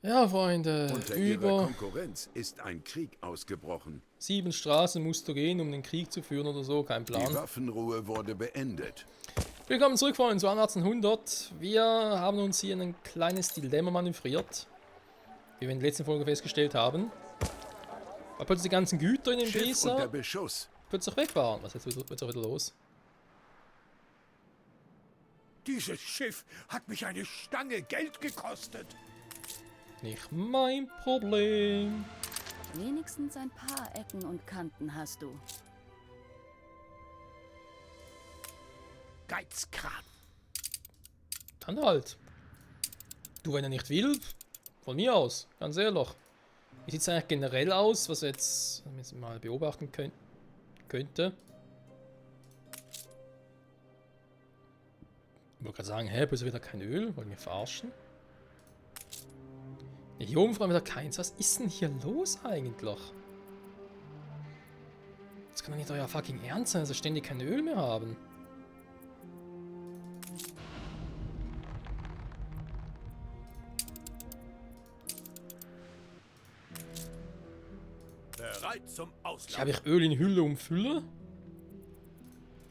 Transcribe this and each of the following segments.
Ja, Freunde, Unter ihrer Konkurrenz ist ein Krieg ausgebrochen. 7 Straßen musst du gehen, um den Krieg zu führen oder so, kein Plan. Die Waffenruhe wurde beendet. Willkommen zurück, Freunde, zu 1800. Wir haben uns hier in ein kleines Dilemma manövriert, wie wir in der letzten Folge festgestellt haben. Weil plötzlich die ganzen Güter in dem Schiff unter Weser Beschuss. plötzlich weg waren. Was ist jetzt wieder los? Dieses Schiff hat mich eine Stange Geld gekostet. Nicht mein Problem. Wenigstens ein paar Ecken und Kanten hast du. Geizkran. Dann halt. Du, wenn er nicht will, von mir aus, ganz ehrlich. Wie sieht es eigentlich generell aus, was jetzt mal beobachten könnte? Ich wollte gerade sagen, hä, bist du wieder kein Öl? Wollen wir verarschen? Hier oben vor allem wieder keins. Was ist denn hier los eigentlich? Das kann doch nicht euer fucking Ernst sein, dass wir ständig kein Öl mehr haben. Bereit zum Ich Auslauf. habe Öl in Hülle um Fülle.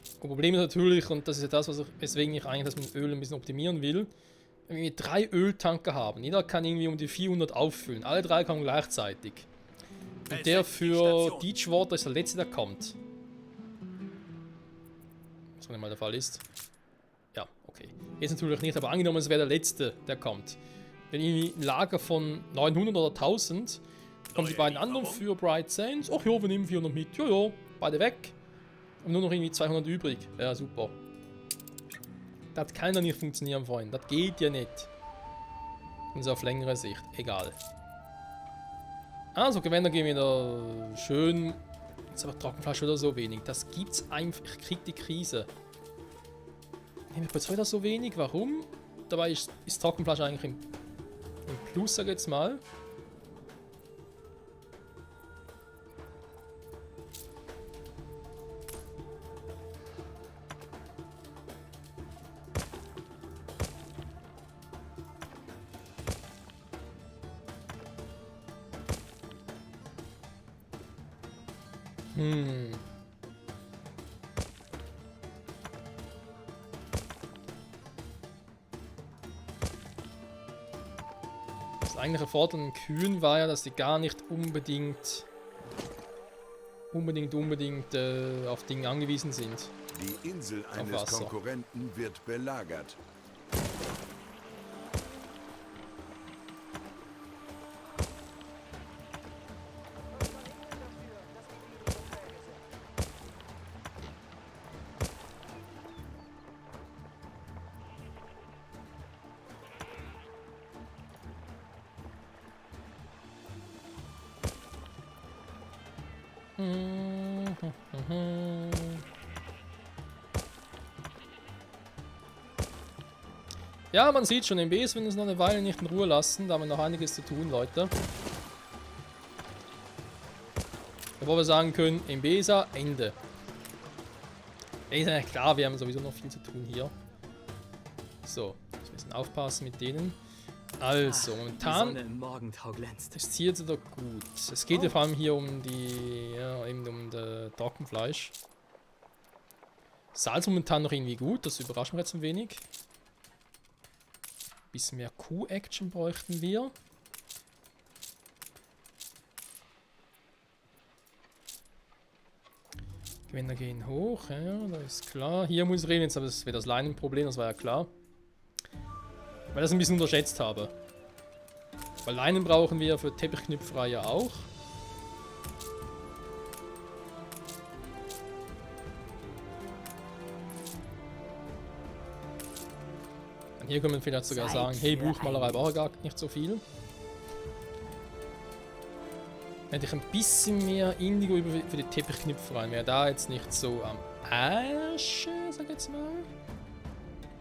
Das Problem ist natürlich, und das ist ja das, weswegen ich eigentlich das mit Öl ein bisschen optimieren will, wenn wir 3 Öltanker haben. Jeder kann irgendwie um die 400 auffüllen. Alle 3 kommen gleichzeitig. Und der für Deechwater ist der letzte, der kommt. Was nicht mal der Fall ist. Ja, okay. Jetzt natürlich nicht, aber angenommen, es wäre der letzte, der kommt. Wenn irgendwie ein Lager von 900 oder 1000, kommen die beiden anderen für Bright Sands. Ach ja, wir nehmen 400 mit. Ja, beide weg. Und nur noch irgendwie 200 übrig. Ja, super. Das kann ja nicht funktionieren, Freunde. Das geht ja nicht. Und auf längere Sicht. Egal. Also, Gewänder gehen wieder schön. Jetzt aber Trockenfleisch oder so wenig. Das gibt's einfach. Ich krieg die Krise. Nehmen wir jetzt wieder so wenig. Warum? Dabei ist Trockenfleisch eigentlich im Plus, sag ich jetzt mal. Das eigentliche Vorteil an den Kühen war ja, dass die gar nicht unbedingt auf Dinge angewiesen sind. Die Insel eines Wasser. Konkurrenten wird belagert. Ja, man sieht schon, MBs werden uns noch eine Weile nicht in Ruhe lassen. Da haben wir noch einiges zu tun, Leute. Bevor wir sagen können, MBSA, Ende. Ist ja klar, wir haben sowieso noch viel zu tun hier. So, jetzt müssen wir aufpassen mit denen. Also, momentan ist hier jetzt wieder gut. Es geht ja vor allem hier um die, ja, eben um das Trockenfleisch. Salz momentan noch irgendwie gut, das überrascht mich jetzt ein wenig. Bisschen mehr Kuh-Action bräuchten wir. Gewänder gehen hoch, ja, das ist klar. Hier muss ich reden, jetzt aber das wäre das Leinenproblem, das war ja klar. Weil ich das ein bisschen unterschätzt habe. Weil Leinen brauchen wir für Teppichknüpferei ja auch. Und hier können wir vielleicht sogar sagen, hey, Buchmalerei brauche ich gar nicht so viel. Hätte ich ein bisschen mehr Indigo für die Teppichknüpferei, wäre da jetzt nicht so am Arsch, sag ich jetzt mal.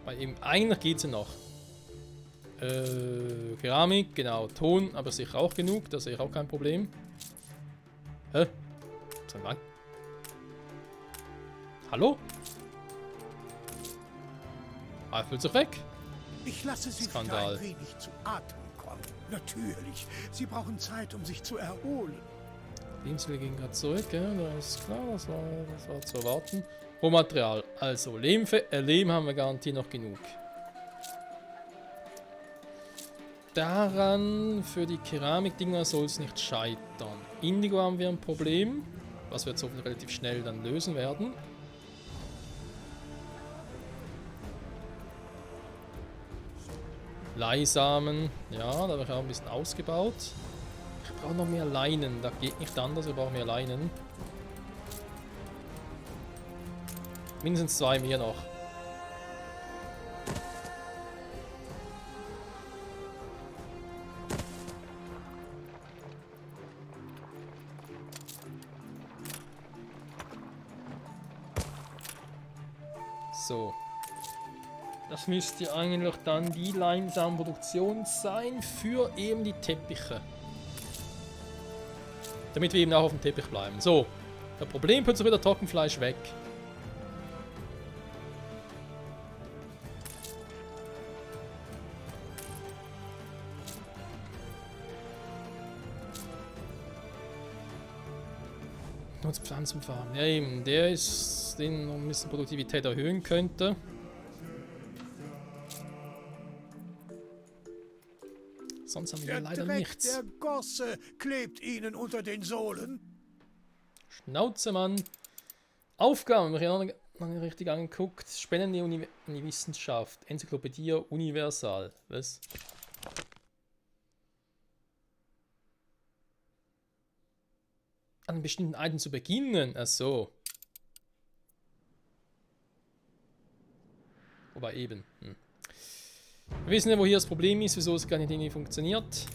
Weil eben, eigentlich geht es ja noch. Keramik, genau, Ton, aber sicher auch genug, da sehe ich auch kein Problem. Hä? Sein Wagen? Hallo? Ah, er fühlt sich weg. Ich lasse Sie Skandal. wieder ein wenig zu Atem kommen. Natürlich. Sie brauchen Zeit, um sich zu erholen. Lebensmittel gehen gerade zurück, ja, das ist klar, das war zu erwarten. Rohmaterial, also Lehm haben wir garantiert noch genug. Daran, für die Keramikdinger soll es nicht scheitern. Indigo haben wir ein Problem, was wir jetzt hoffentlich relativ schnell dann lösen werden. Leisamen, ja, da habe ich auch ein bisschen ausgebaut. Ich brauche noch mehr Leinen, da geht nicht anders, wir brauchen mehr Leinen. Mindestens 2 mehr noch. So. Das müsste eigentlich dann die Leinsamenproduktion sein für eben die Teppiche. Damit wir eben auch auf dem Teppich bleiben. So. Der Problem plötzlich wieder Trockenfleisch weg. Pflanzenfarm. Ja eben, der ist, den noch ein bisschen Produktivität erhöhen könnte. Sonst haben wir Der leider Dreck nichts. der Gosse klebt ihnen unter den Sohlen. Schnauze, Mann. Aufgaben, wir haben noch richtig angeguckt. Spannende Wissenschaft. Enzyklopädie Universal. Was? An einem bestimmten Item zu beginnen. Ach so. Wobei eben. Wir wissen ja, wo hier das Problem ist, wieso es gar nicht irgendwie funktioniert.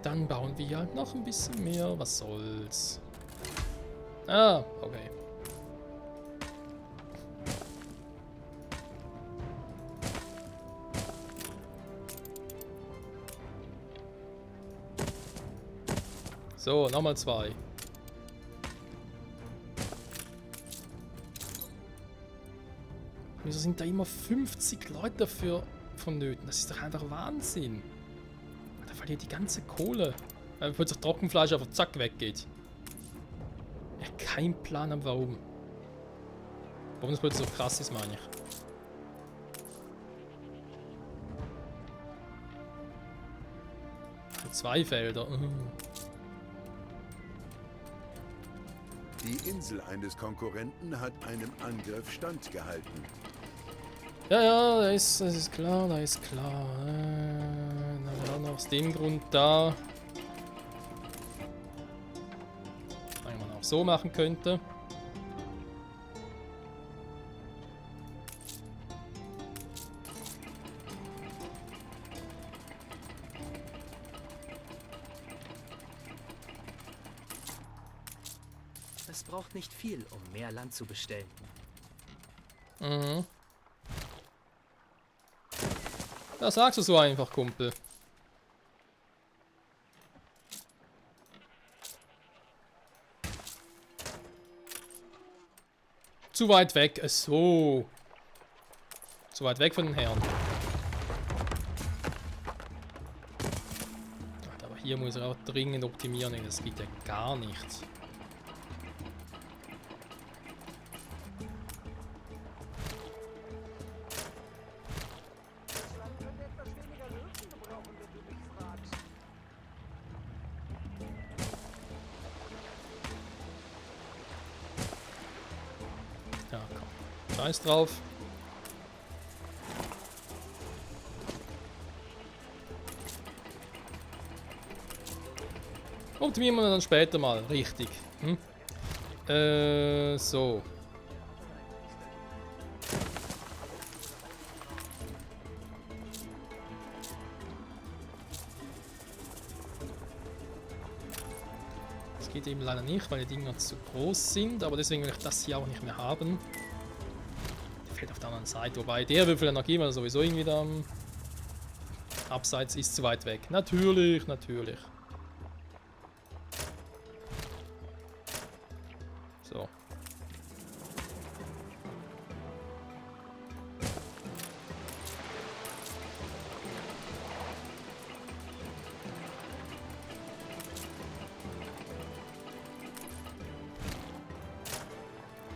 Dann bauen wir halt noch ein bisschen mehr. Was soll's? Ah, okay. So, nochmal 2. Wieso sind da immer 50 Leute dafür vonnöten? Das ist doch einfach Wahnsinn. Da verliert die ganze Kohle. Weil plötzlich Trockenfleisch einfach zack weggeht. Ja, kein Plan haben warum. Warum das plötzlich so krass ist, meine ich. Für 2 Felder. Die Insel eines Konkurrenten hat einem Angriff standgehalten. Ja, das ist klar, da ist klar. Dann aus dem Grund da. Weil man auch so machen könnte. Es braucht nicht viel, um mehr Land zu bestellen. Mhm. Das sagst du so einfach, Kumpel. Zu weit weg. So. Zu weit weg von den Herren. Aber hier muss er auch dringend optimieren. Das geht ja gar nicht. Ja, komm. Scheiß drauf. Optimieren wir dann später mal. Richtig. So. geht eben leider nicht, weil die Dinger zu groß sind, aber deswegen will ich das hier auch nicht mehr haben. Der fällt auf der anderen Seite, wobei der Würfel Energie, weil er sowieso irgendwie da abseits ist, zu weit weg. Natürlich, natürlich. So.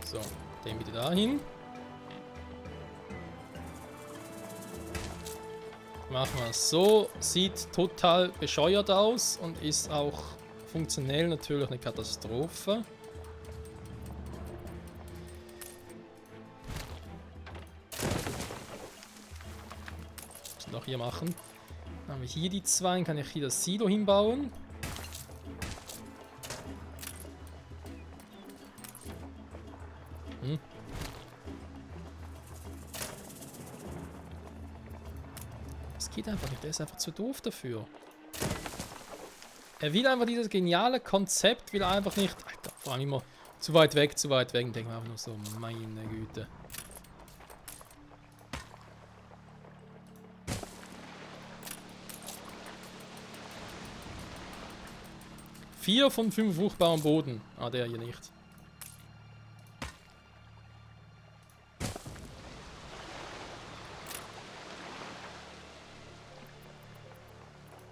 So, den bitte dahin. Machen wir es so. Sieht total bescheuert aus und ist auch funktionell natürlich eine Katastrophe. Was noch hier machen? Dann haben wir hier die zwei, dann kann ich hier das Silo hinbauen. Das geht einfach nicht, der ist einfach zu doof dafür. Er will einfach dieses geniale Konzept, will er einfach nicht. Alter, vor allem immer zu weit weg, zu weit weg. Und denken wir einfach nur so, meine Güte. Vier von 5 fruchtbaren Boden. Ah, der hier nicht.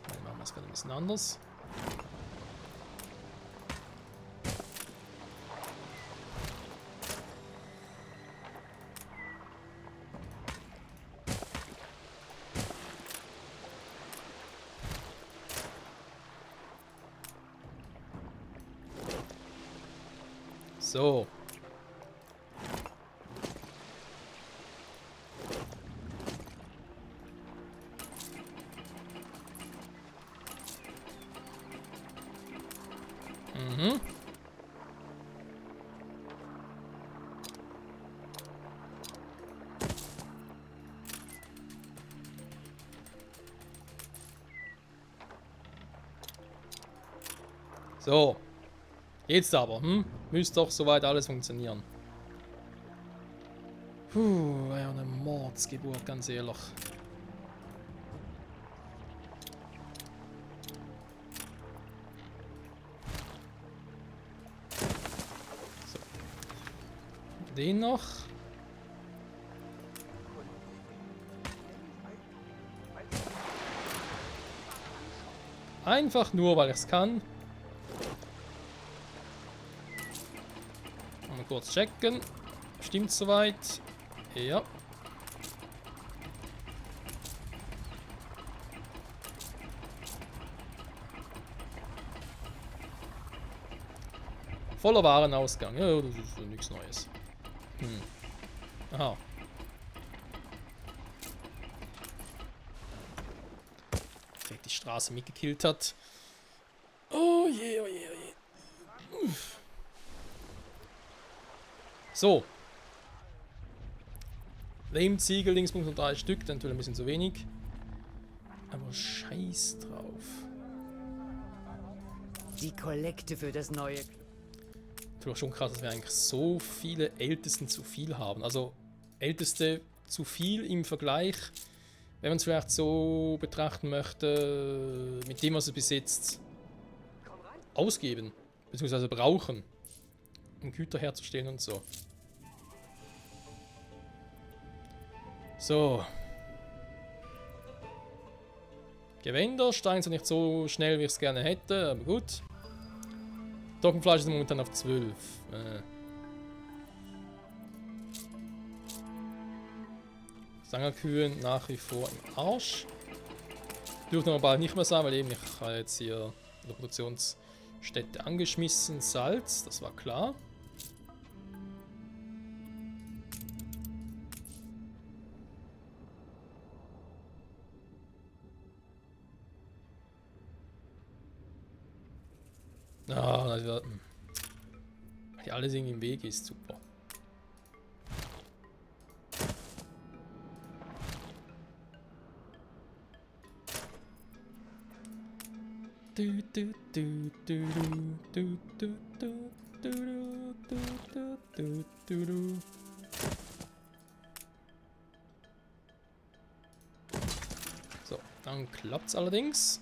Dann machen wir es gerade ein bisschen anders. So. Mhm. So. Jetzt aber, müsste doch soweit alles funktionieren. Puh, war ja eine Mordsgeburt, ganz ehrlich. So. Den noch. Einfach nur, weil ich es kann. Mal kurz checken. Stimmt soweit? Ja. Voller Warenausgang. Ja, das ist nichts Neues. Aha. Die Straße mitgekillt hat. Oh je, oh je, oh je. Uff. So. Lehmziegel, Linkspunkt und 3 Stück, dann natürlich ein bisschen zu wenig. Aber scheiß drauf. Die Kollekte für das neue. Natürlich schon krass, dass wir eigentlich so viele Ältesten zu viel haben. Also Älteste zu viel im Vergleich, wenn man es vielleicht so betrachten möchte, mit dem, was er besitzt, ausgeben, beziehungsweise brauchen, um Güter herzustellen und so. So. Gewänder steigen zwar nicht so schnell, wie ich es gerne hätte, aber gut. Trockenfleisch ist momentan auf 12. Sangerkühen nach wie vor im Arsch. Dürfte aber bald nicht mehr sein, weil eben ich habe jetzt hier in der Produktionsstätte angeschmissen. Salz, das war klar. Ah, weil alles irgendwie im Weg ist, super. Du, du, du, du, du, du, du, du, du, du, du, du. So, dann klappt's allerdings.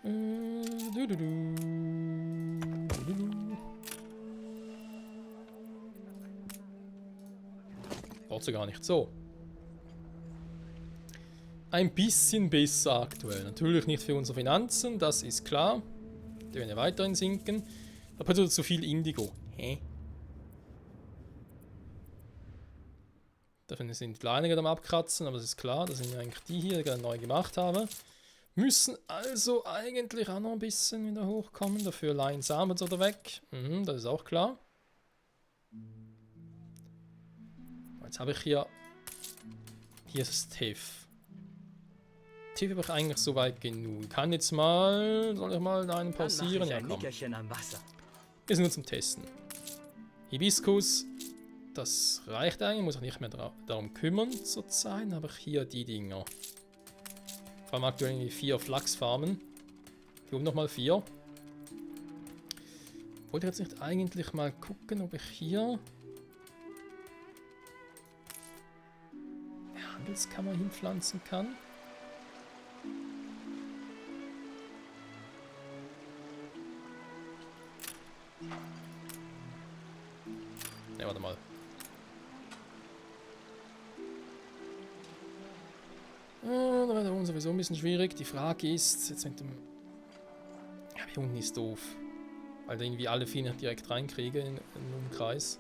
Du, du, du. Du, du. Braucht sie gar nicht. So. Ein bisschen besser aktuell. Natürlich nicht für unsere Finanzen, das ist klar. Die werden ja weiterhin sinken. Da bedeutet zu viel Indigo. Hä? Davon sind kleine am Abkratzen, aber das ist klar. Das sind ja eigentlich die hier, die ich gerade neu gemacht habe. Müssen also eigentlich auch noch ein bisschen wieder hochkommen. Dafür leihen Samen oder weg. Das ist auch klar. Jetzt habe ich hier... Hier ist das TIF. TIF habe ich eigentlich soweit genug. Ich kann jetzt mal... Soll ich mal einen pausieren? Ja, komm. Am Wasser. Ist nur zum Testen. Hibiskus. Das reicht eigentlich. Muss ich nicht mehr darum kümmern zurzeit. Dann habe ich hier die Dinger. Vor allem aktuell irgendwie 4 Flachsfarmen. Hier oben nochmal 4. Wollte ich jetzt nicht eigentlich mal gucken, ob ich hier... Handelskammer hinpflanzen kann. Ne, warte mal. Da war da unten sowieso ein bisschen schwierig. Die Frage ist, jetzt mit dem... Ja, hier unten ist doof. Weil da irgendwie alle 4 nicht direkt reinkriege in den Umkreis.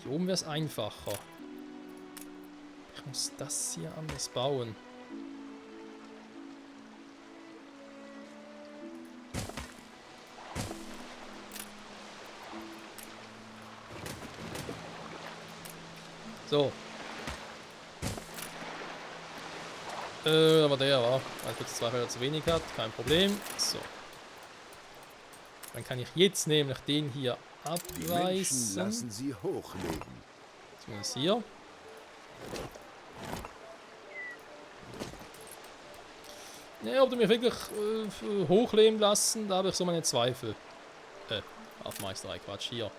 Hier oben wäre es einfacher. Ich muss das hier anders bauen. So. Aber der war, weil ich jetzt 2 Felder zu wenig hat, kein Problem. So. Dann kann ich jetzt nämlich den hier Die Menschen abreißen. lassen sie hochleben. Zumindest hier. Ne, ob die mich wirklich hochleben lassen, da habe ich so meine Zweifel. Hafenmeisterei, Quatsch, hier.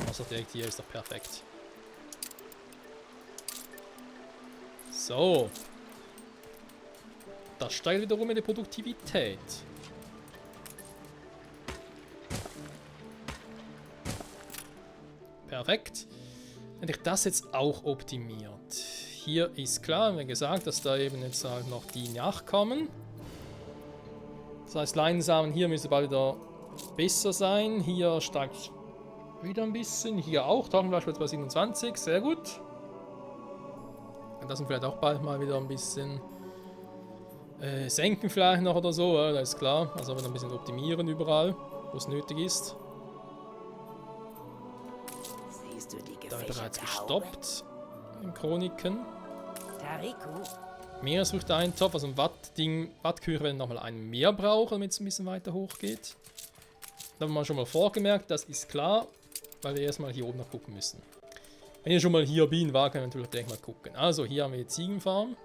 Also direkt hier ist doch perfekt. So. Das steigt wiederum in die Produktivität. Perfekt. Hätte ich das jetzt auch optimiert. Hier ist klar, wie gesagt, dass da eben jetzt halt noch die nachkommen. Das heißt, Leinsamen hier müsste bald wieder besser sein. Hier steigt wieder ein bisschen. Hier auch. Tauchenfleisch jetzt bei 27. Sehr gut. Und das sind vielleicht auch bald mal wieder ein bisschen senken vielleicht noch oder so. Das ist klar. Also wieder ein bisschen optimieren überall, wo es nötig ist. Siehst du die Da wird bereits gefächerte Haube? gestoppt. In Chroniken. Tariku, Meeresfrüchte-Eintopf, also ein Wattküche, wenn nochmal einen mehr braucht, damit es ein bisschen weiter hoch geht. Da haben wir schon mal vorgemerkt, das ist klar, weil wir erstmal hier oben noch gucken müssen. Wenn ich schon mal hier bin, kann ich natürlich direkt mal gucken. Also hier haben wir die Ziegenfarm.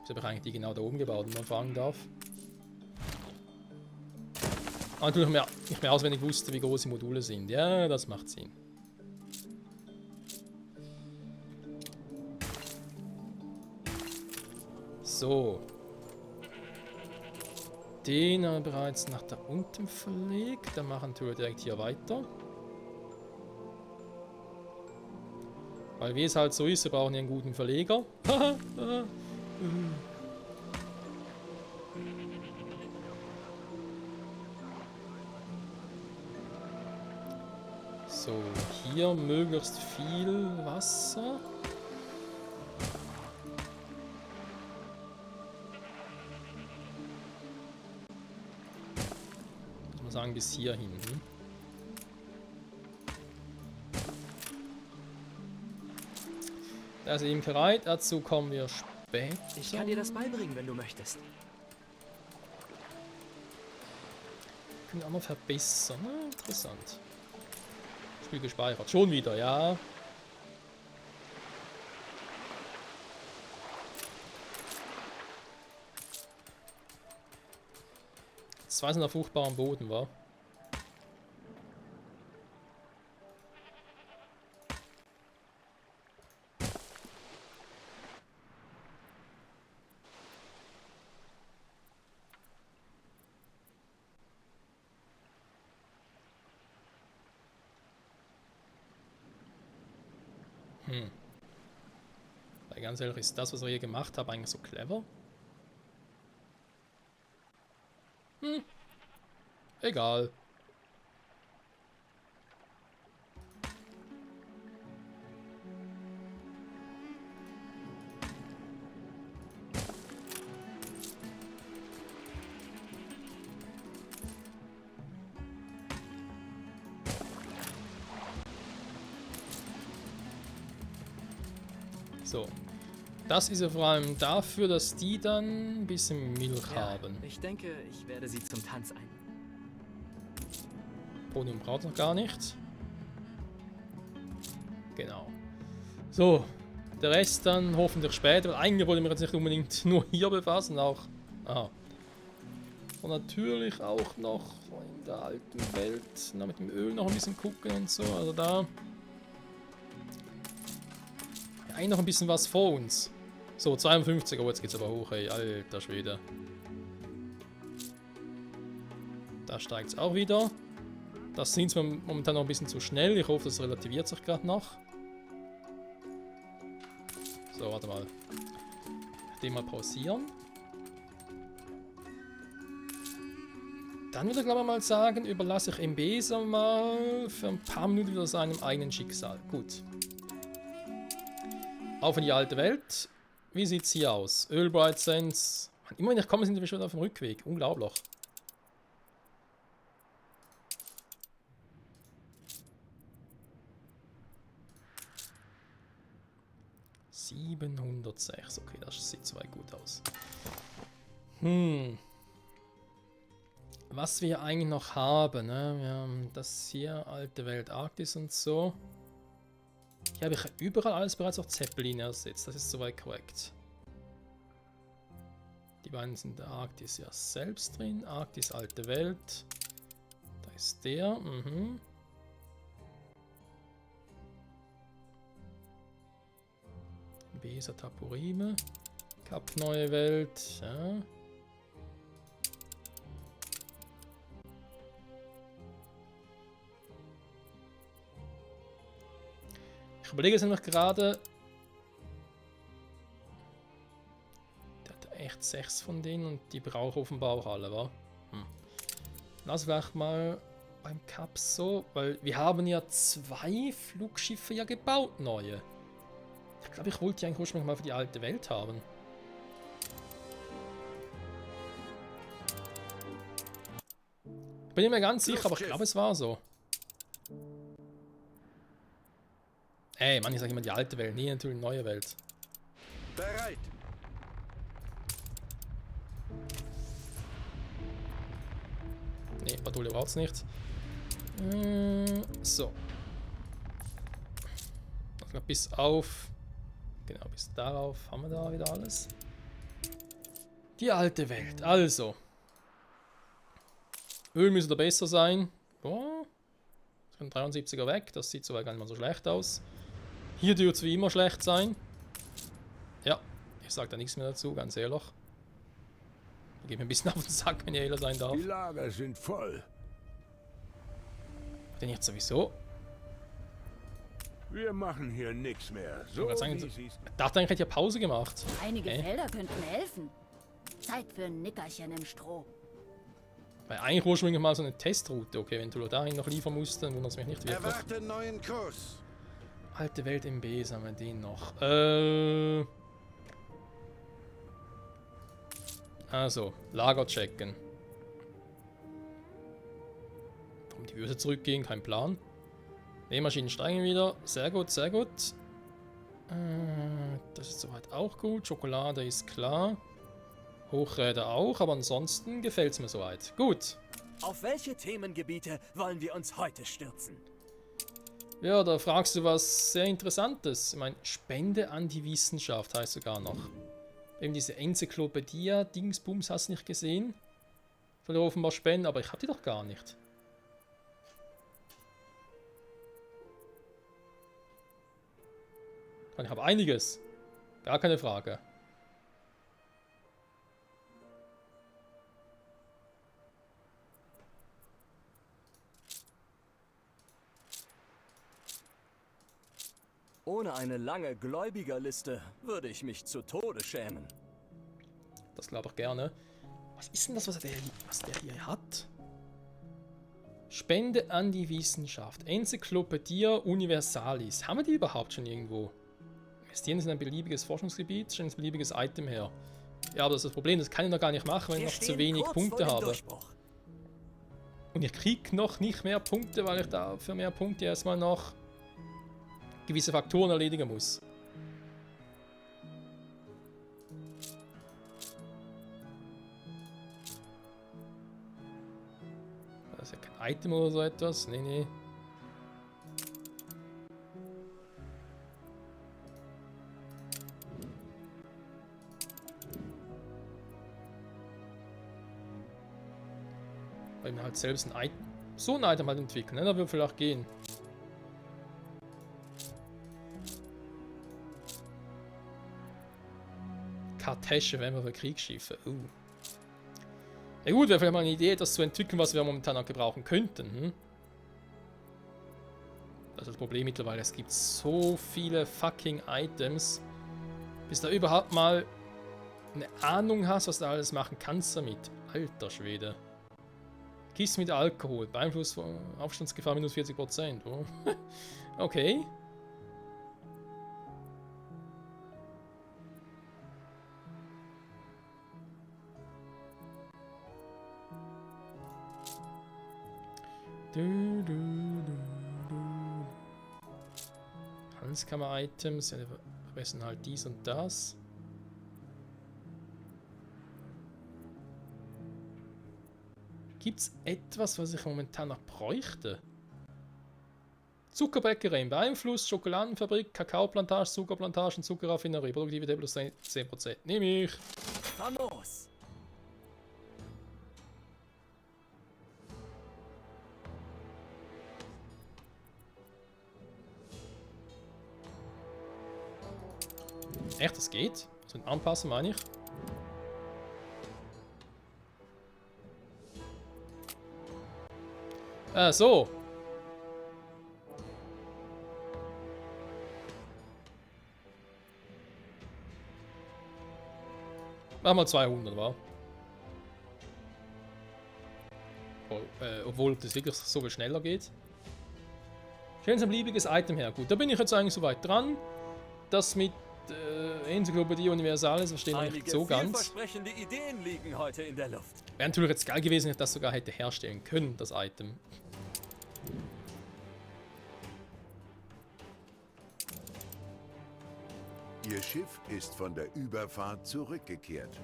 Ich habe eigentlich die genau da oben gebaut, wenn man fragen darf. Aber natürlich nicht mehr auswendig wusste, wie groß die Module sind. Ja, das macht Sinn. So. Den haben wir bereits nach da unten verlegt. Dann machen wir direkt hier weiter. Weil wie es halt so ist, wir brauchen hier einen guten Verleger. So, hier möglichst viel Wasser. Muss man sagen, bis hier hinten. Da ist die Imkerei, dazu kommen wir später. Ich kann dir das beibringen, wenn du möchtest. Können wir auch noch verbessern. Ne? Interessant. Spiel gespeichert. Schon wieder, ja. Zwei sind auf fruchtbarem Boden, war. Weil ganz ehrlich, ist das, was wir hier gemacht haben, eigentlich so clever? Egal. So. Das ist ja vor allem dafür, dass die dann ein bisschen Milch haben. Ich denke, ich werde sie zum Tanz ein. Podium braucht noch gar nicht. Genau. So. Der Rest dann hoffentlich später. Eigentlich wollen wir jetzt nicht unbedingt nur hier befassen, auch. Aha. Und natürlich auch noch in der alten Welt. Na, mit dem Öl noch ein bisschen gucken und so. Also da. Ja, eigentlich noch ein bisschen was vor uns. So, 52. Oh, jetzt geht's aber hoch, ey. Alter Schwede. Da steigt es auch wieder. Das sind zwar momentan noch ein bisschen zu schnell. Ich hoffe, das relativiert sich gerade noch. So, warte mal. Den mal pausieren. Dann würde ich glaube ich mal sagen, überlasse ich Mbesa mal für ein paar Minuten wieder seinem eigenen Schicksal. Gut. Auf in die alte Welt. Wie sieht's hier aus? Ölbright Sense. Immer wenn ich komme, sind wir schon auf dem Rückweg. Unglaublich. ...706. Okay, das sieht soweit gut aus. Was wir eigentlich noch haben, ne? Wir haben das hier, alte Welt, Arktis und so. Hier habe ich überall alles bereits auf Zeppelin ersetzt. Das ist soweit korrekt. Die beiden sind in der Arktis ja selbst drin. Arktis, alte Welt. Da ist der. Besa Tapurime. Kap neue Welt. Ja. Ich überlege es nämlich gerade. Der hat echt 6 von denen und die brauchen offenbar auch alle, wa? Lass gleich mal beim Kap so, weil wir haben ja 2 Flugschiffe ja gebaut, neue. Ich glaube, ich wollte die eigentlich ursprünglich mal für die alte Welt haben. Bin ich mir ganz sicher, aber ich glaube, es war so. Ey, Mann, ich sage immer die alte Welt, nie natürlich neue Welt. Bereit. Ne, Patrouille braucht es nicht. So. Bis auf. Genau, bis darauf haben wir da wieder alles. Die alte Welt. Also. Öl müsste da besser sein. Boah. 73er weg. Das sieht soweit gar nicht mal so schlecht aus. Hier dürfte es wie immer schlecht sein. Ja, ich sage da nichts mehr dazu, ganz ehrlich. Ich gebe mir ein bisschen auf den Sack, wenn ich ehrlich sein darf. Die Lager sind voll. Denn jetzt sowieso. Wir machen hier nichts mehr. So Ich sagen, wie ich sie's. dachte eigentlich, hätte ja Pause gemacht. Einige Felder könnten helfen. Zeit für ein Nickerchen im Stroh. Weil eigentlich ursprünglich mal so eine Testroute. Okay, wenn du dahin noch liefern musst, dann wundert es mich nicht wirklich. Erwarte neuen Kurs. Alte Welt im B, haben wir den noch. Also, Lager checken. Warum die Würste zurückgehen, kein Plan. Nähmaschinen steigen wieder. Sehr gut, sehr gut. Das ist soweit auch gut. Schokolade ist klar. Hochräder auch, aber ansonsten gefällt es mir soweit. Gut. Auf welche Themengebiete wollen wir uns heute stürzen? Ja, da fragst du was sehr Interessantes. Ich meine, Spende an die Wissenschaft heißt sogar noch. Eben diese Enzyklopädie, Dingsbums, hast du nicht gesehen? Soll er offenbar spenden, aber ich hab die doch gar nicht. Ich habe einiges. Gar keine Frage. Ohne eine lange Gläubigerliste würde ich mich zu Tode schämen. Das glaube ich gerne. Was ist denn das, was der hier hat? Spende an die Wissenschaft. Enzyklopädie Universalis. Haben wir die überhaupt schon irgendwo? Investieren in ein beliebiges Forschungsgebiet, stellen ein beliebiges Item her. Ja, aber das ist das Problem, das kann ich noch gar nicht machen, weil ich noch zu wenig Punkte habe. Und ich kriege noch nicht mehr Punkte, weil ich da für mehr Punkte erstmal noch gewisse Faktoren erledigen muss. Das ist ja kein Item oder so etwas. Nee, nee. Weil wir halt selbst ein Item, so ein Item halt entwickeln, ne? Da würde vielleicht gehen. Kartesche, wenn wir für Kriegsschiffe. Ja gut, wäre vielleicht mal eine Idee, das zu entwickeln, was wir momentan noch gebrauchen könnten. Hm? Das ist das Problem mittlerweile. Es gibt so viele fucking Items. Bis du überhaupt mal eine Ahnung hast, was du alles machen kannst damit. Alter Schwede. Kiste mit Alkohol. Beeinfluss von Aufstandsgefahr minus 40%. Oh. Okay. Handelskammer-Items, ja, verbessern halt dies und das. Gibt's etwas, was ich momentan noch bräuchte? Zuckerbäckerei beeinflusst, Schokoladenfabrik, Kakaoplantage, Zuckerplantagen, Zuckerraffinerie, Produktivität plus 10%. Nehme ich. Famos! Echt, das geht? So ein Anpassen meine ich. So. Machen wir 200, wa? Obwohl das wirklich so viel schneller geht. Stellen Sie ein beliebiges Item her. Gut, da bin ich jetzt eigentlich soweit dran. Das mit Enzyklopädie Universalis verstehen wir nicht so ganz. Vielversprechende Ideen liegen heute in der Luft. Wäre natürlich jetzt geil gewesen, wenn ich das sogar hätte herstellen können, das Item. Ihr Schiff ist von der Überfahrt zurückgekehrt.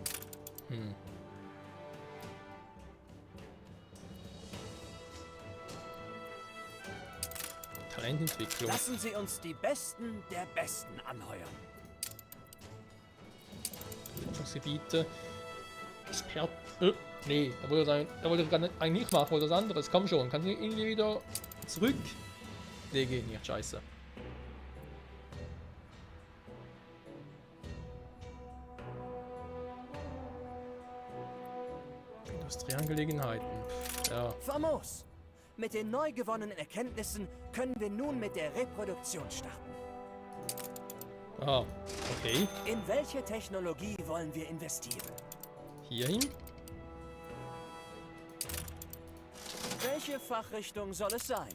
Talententwicklung. Lassen Sie uns die Besten der Besten anheuern. Forschungsgebiete. Expert. Nee, da wollte ich gar nicht, eigentlich nicht machen, wollte was anderes. Komm schon, kann ich irgendwie wieder zurück? Nee, geht nicht, scheiße. Industrieangelegenheiten. Ja. Famos! Mit den neu gewonnenen Erkenntnissen können wir nun mit der Reproduktion starten. Ah, okay. In welche Technologie wollen wir investieren? Hierhin. Welche Fachrichtung soll es sein?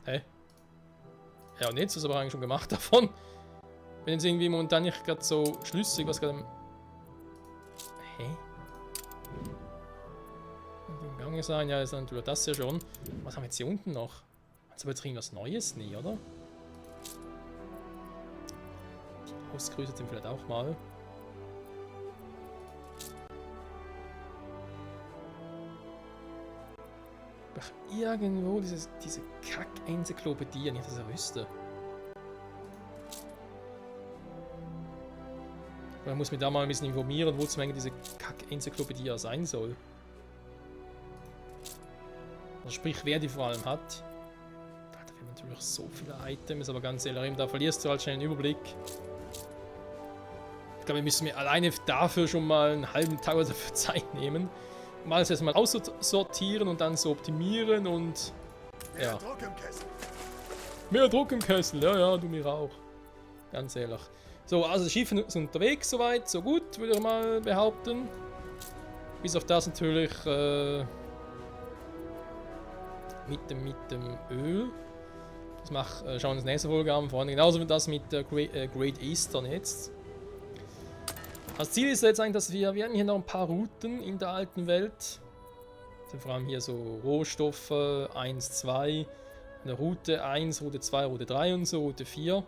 Hä? Ja, und jetzt ist aber eigentlich schon gemacht davon. Bin jetzt irgendwie momentan nicht gerade so schlüssig, was gerade. Hä? Im Gange sein, ja, ist natürlich das ja schon. Was haben wir jetzt hier unten noch? Ist aber jetzt irgendwas Neues? Nee, oder? Die ausgerüsteten vielleicht auch mal. Ach, irgendwo diese Kack-Enzyklopädie, nicht, dass ich wüsste. Man muss mich da mal ein bisschen informieren, wo zum Beispiel diese Kack-Enzyklopädie sein soll. Also sprich, wer die vor allem hat. Da haben wir natürlich so viele Items, aber ganz ehrlich, da verlierst du halt schnell einen Überblick. Ich glaube, wir müssen mir alleine dafür schon mal einen halben Tag oder so für Zeit nehmen. Um alles erstmal aussortieren und dann so optimieren und. Ja. Mehr Druck im Kessel. Mehr Druck im Kessel, ja, du mir auch. Ganz ehrlich. So, also die Schiffe sind unterwegs, soweit, so gut, würde ich mal behaupten. Bis auf das natürlich mit dem Öl. Das schauen wir uns nächste Folge an, vor allem genauso wie das mit der Great Eastern jetzt. Das Ziel ist jetzt eigentlich, dass wir haben hier noch ein paar Routen in der alten Welt. Also vor allem hier so Rohstoffe 1, 2, eine Route 1, Route 2, Route 3 und so, Route 4.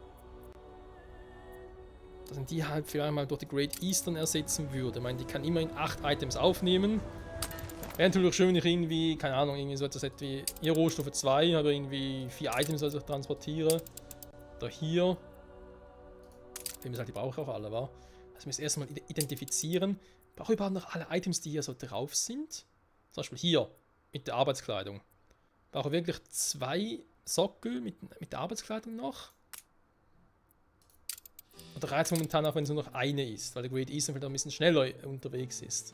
Dass man die halt vielleicht mal durch die Great Eastern ersetzen würde. Ich meine, die kann immerhin 8 Items aufnehmen. Wäre natürlich schön, wenn ich irgendwie, keine Ahnung, irgendwie so etwas hätte wie hier Rohstoffe 2, aber irgendwie 4 Items also transportiere. Oder hier. Die brauche ich auch alle, wa? Also wir müssen erstmal identifizieren. Ich brauche überhaupt noch alle Items, die hier so drauf sind. Zum Beispiel hier mit der Arbeitskleidung. Ich brauche wirklich 2 Sockel mit der Arbeitskleidung noch. Oder reizt momentan auch, wenn es nur noch eine ist, weil der Great Eastern vielleicht ein bisschen schneller unterwegs ist.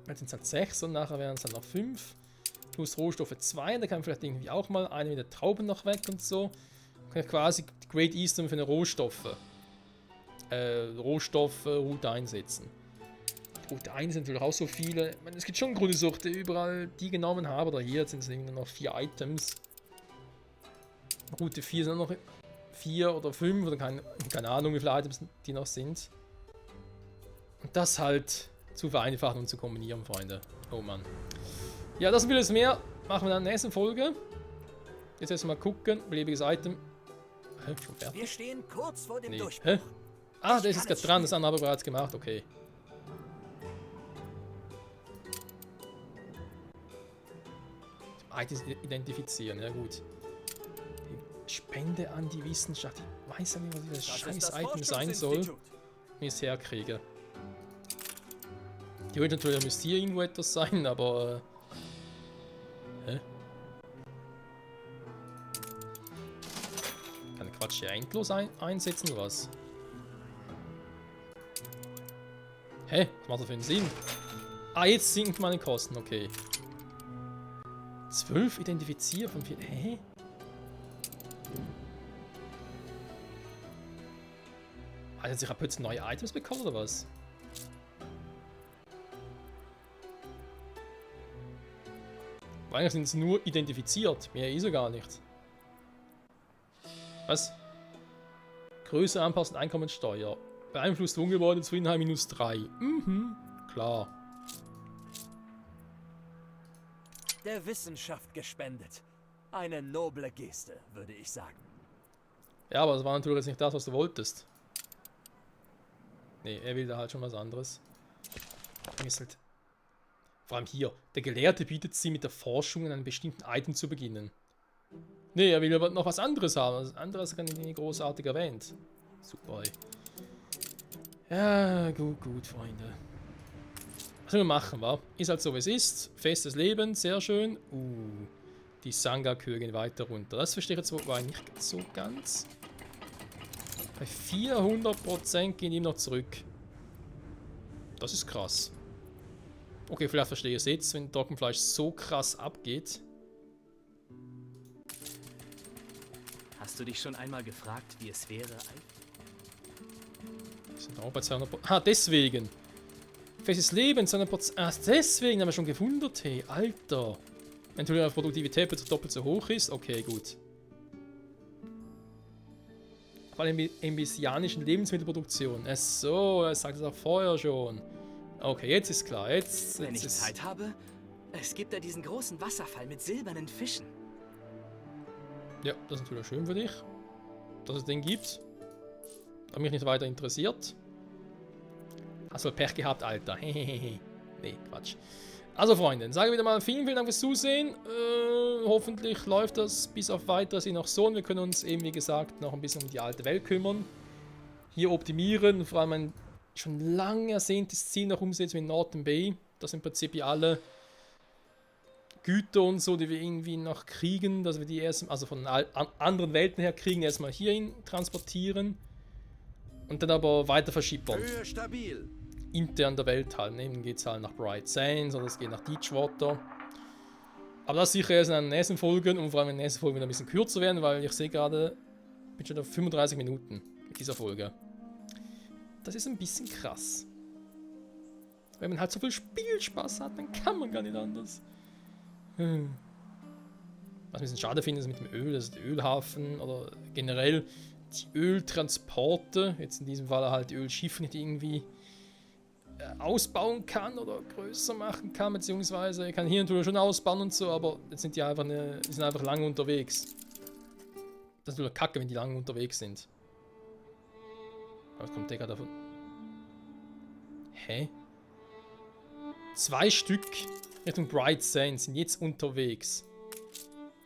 Jetzt sind es halt 6 und nachher wären es dann noch 5. Plus Rohstoffe 2, da kann vielleicht irgendwie auch mal eine mit der Trauben noch weg und so. Dann kann ich quasi die Great Eastern für eine Rohstoffe Route einsetzen. Route 1 sind natürlich auch so viele. Ich meine, es gibt schon Gründe, dass ich überall die genommen habe. Oder hier sind es irgendwie nur noch 4 Items. Route 4 sind noch 4 oder 5 oder keine Ahnung, wie viele Items die noch sind. Und das halt zu vereinfachen und zu kombinieren, Freunde. Oh Mann. Ja, das und vieles mehr machen wir dann in der nächsten Folge. Jetzt erstmal gucken. Beliebiges Item. Hä? Schon fertig? Wir stehen kurz vor dem Nee. Durchbruch. Hä? Ah, der ist jetzt gerade dran. Das andere habe ich bereits gemacht. Okay. Items identifizieren. Ja, gut. Spende an die Wissenschaft. Ich weiß ja nicht, was dieses scheiß Item sein soll, wenn ich es herkriege. Theoretisch natürlich müsste hier irgendwo etwas sein, aber... hä? Kann ich Quatsch hier endlos einsetzen oder was? Hä? Was macht das für einen Sinn? Ah, jetzt sinken meine Kosten, okay. 12 identifiziert von 4... Hä? Hat er sich plötzlich neue Items bekommen oder was? Weil eigentlich sind es nur identifiziert. Mehr ist er gar nicht. Was? Größe anpassen, Einkommensteuer. Beeinflusst Wohngebäude Zufriedenheit -3. Mhm, klar. Der Wissenschaft gespendet. Eine noble Geste, würde ich sagen. Ja, aber das war natürlich jetzt nicht das, was du wolltest. Nee, er will da halt schon was anderes. Ist halt vor allem hier. Der Gelehrte bietet sie mit der Forschung an einem bestimmten Item zu beginnen. Nee, er will aber noch was anderes haben. Das andere ist gar nicht großartig erwähnt. Super, ey. Ja, gut, Freunde. Was sollen wir machen, wa? Ist halt so, wie es ist. Festes Leben, sehr schön. Die Sangha-Kühe gehen weiter runter. Das verstehe ich jetzt wohl nicht so ganz. Bei 400% gehen die noch zurück. Das ist krass. Okay, vielleicht verstehe ich es jetzt, wenn Trockenfleisch so krass abgeht. Hast du dich schon einmal gefragt, wie es wäre? Wir sind auch bei 200%. Ah, deswegen. Festes Leben, 200%. Ah, deswegen haben wir schon gewundert, hey, Alter. Wenn natürlich die Produktivität plötzlich doppelt so hoch ist. Okay, gut. Vor allem in messianischen Lebensmittelproduktion. Ach so, er sagt es auch vorher schon. Okay, jetzt ist klar. Jetzt Wenn ich ist Zeit habe, Es gibt da diesen großen Wasserfall mit silbernen Fischen. Ja, das ist natürlich schön für dich, dass es den gibt. Hat mich nicht weiter interessiert. Hast du Pech gehabt, Alter. Hehehe. Nee, Quatsch. Also Freunde, dann sage ich wieder mal vielen Dank fürs Zusehen. Hoffentlich läuft das bis auf weiteres noch so. Und wir können uns eben, wie gesagt, noch ein bisschen um die alte Welt kümmern. Hier optimieren. Vor allem ein schon lang ersehntes Ziel noch umsetzen mit Northern Bay. Das im Prinzip ja alle Güter und so, die wir irgendwie noch kriegen, dass wir die erst, also von anderen Welten her kriegen, erstmal hierhin transportieren. Und dann aber weiter verschippern. Höhe stabil. Intern der Welt halt. Dann geht es halt nach Bright Sands oder es geht nach Deepwater. Aber das sicher erst in den nächsten Folgen und vor allem in den nächsten Folgen wieder ein bisschen kürzer werden, weil ich sehe gerade, ich bin schon auf 35 Minuten mit dieser Folge. Das ist ein bisschen krass. Wenn man halt so viel Spielspaß hat, dann kann man gar nicht anders. Was ich ein bisschen schade finde, ist mit dem Öl, also der Ölhafen oder generell die Öltransporte, jetzt in diesem Fall halt die Ölschiffe nicht irgendwie ausbauen kann oder größer machen kann, beziehungsweise ich kann hier natürlich schon ausbauen und so, aber jetzt sind die einfach, die sind einfach lange unterwegs. Das ist natürlich kacke, wenn die lange unterwegs sind. Was kommt der gerade davon? Hä? 2 Stück Richtung Bright Sands sind jetzt unterwegs.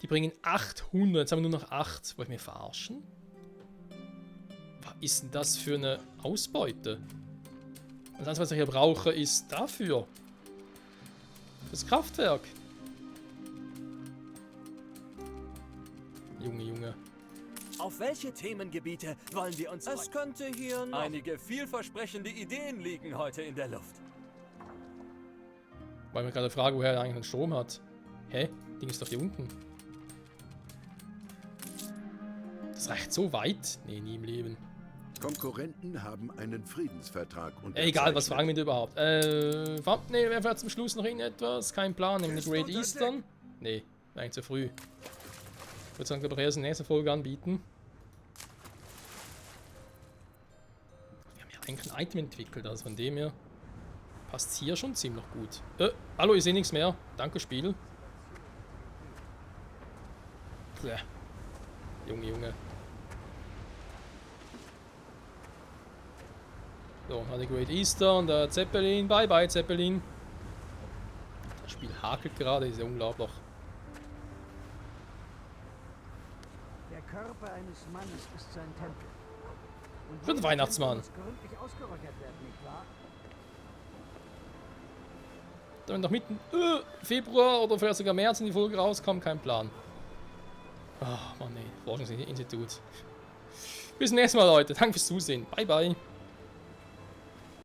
Die bringen 800, jetzt haben wir nur noch 8. Wollt ihr mich verarschen? Was ist denn das für eine Ausbeute? Das Einzige, was ich hier brauche, ist dafür. Das Kraftwerk. Junge, Junge. Auf welche Themengebiete wollen wir uns... Es könnte hier noch... Einige vielversprechende Ideen liegen heute in der Luft. Weil mir gerade frage, woher er eigentlich einen Strom hat. Hä? Ding ist doch hier unten. Das reicht so weit? Nee, nie im Leben. Konkurrenten haben einen Friedensvertrag unterzeichnet. Egal, was fragen wir denn überhaupt? Thumbnail, wer fährt zum Schluss noch irgendetwas? Kein Plan, nämlich Great Eastern? Nee, eigentlich zu früh. Ich würde sagen, wir erst in der nächsten Folge anbieten. Wir haben ja eigentlich ein Item entwickelt, also von dem her passt es hier schon ziemlich gut. Hallo, ich sehe nichts mehr. Danke, Spiel. Junge, Junge. So, hat die Great Easter und der Zeppelin. Bye, bye, Zeppelin. Das Spiel hakelt gerade, ist ja unglaublich. Der Körper eines Mannes ist sein Tempel. Und Für den Weihnachtsmann. muss gründlich ausgeräuchert werden, nicht wahr? Dann noch mitten Februar oder vielleicht sogar März in die Folge rauskommt, kein Plan. Ach, Mann, nee. Forschungsinstitut. Bis zum nächsten Mal, Leute. Danke fürs Zusehen. Bye, bye.